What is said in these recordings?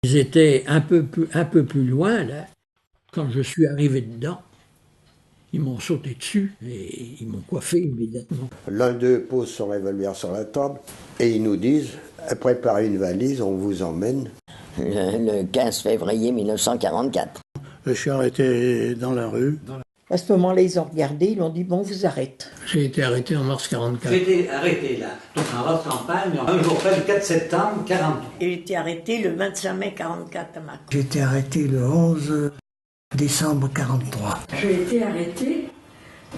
Ils étaient un peu plus loin, là. Quand je suis arrivé dedans, ils m'ont sauté dessus et ils m'ont coiffé immédiatement. L'un d'eux pose son revolver sur la table et ils nous disent « Préparez une valise, on vous emmène ». Le 15 février 1944. Je suis arrêté dans la rue. À ce moment-là, ils ont regardé, ils ont dit « Bon, vous arrête ». J'ai été arrêté en mars 44. J'ai été arrêté là, donc en haute campagne, un jour près, le 4 septembre 43. J'ai été arrêté le 25 mai 44 à Mâcon. J'ai été arrêté le 11 décembre 43. J'ai été arrêté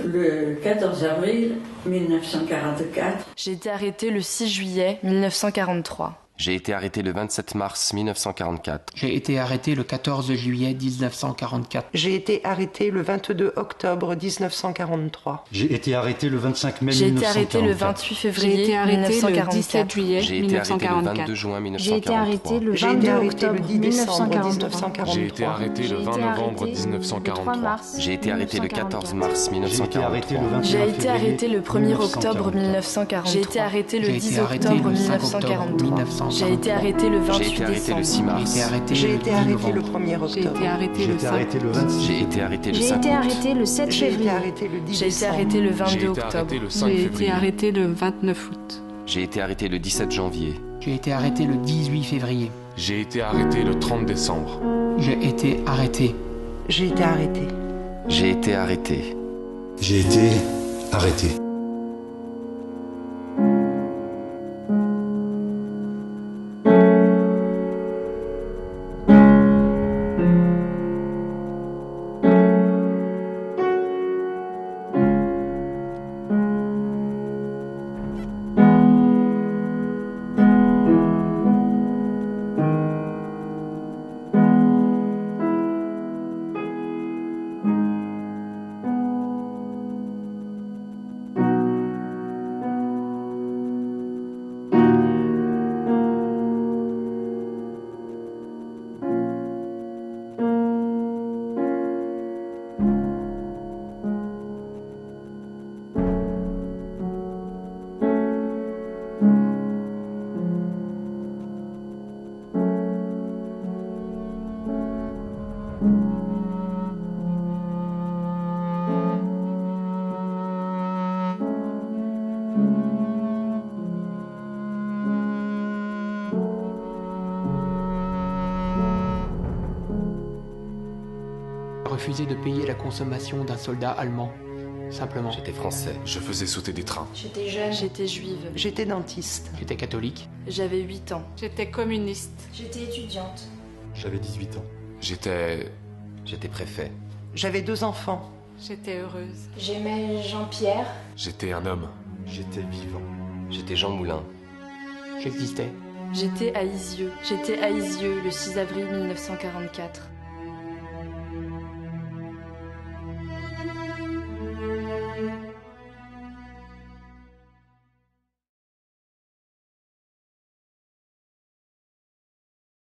le 14 avril 1944. J'ai été arrêté le 6 juillet 1943. J'ai été arrêté le 27 mars 1944. J'ai été arrêté le 14 juillet 1944. J'ai été arrêté le 22 octobre 1943. J'ai été arrêté le 25 mai 1944. J'ai été arrêté le 28 février J'ai été arrêté 1944. le 17 juillet J'ai été arrêté le 1944. 22 juin 1943. J'ai été arrêté le 22 octobre 1943. J'ai été arrêté le 20 novembre 1943. J'ai été arrêté le 14 mars 1943. J'ai été arrêté le 1er octobre 1943. J'ai été arrêté le 10 octobre 1943. J'ai été arrêté le 28 décembre. le 6 mars. J'ai été arrêté le 1er octobre. J'ai été arrêté le 5. J'ai été arrêté le 5 J'ai été arrêté le 7 J'ai été février. arrêté le 10 J'ai été arrêté le 22 octobre. J'ai été arrêté le 29 août. J'ai été arrêté le 17 janvier. J'ai été arrêté le 18 février. J'ai été arrêté le 30 décembre. J'ai été arrêté. J'ai été arrêté. J'ai été arrêté. J'ai été arrêté. Refusé de payer la consommation d'un soldat allemand. Simplement. J'étais français. Je faisais sauter des trains. J'étais jeune. J'étais juive. J'étais dentiste. J'étais catholique. J'avais 8 ans. J'étais communiste. J'étais étudiante. J'avais 18 ans. J'étais préfet. J'avais 2 enfants. J'étais heureuse. J'aimais Jean-Pierre. J'étais un homme. J'étais vivant. J'étais Jean Moulin. J'existais. J'étais à Isieux. J'étais à Isieux le 6 avril 1944.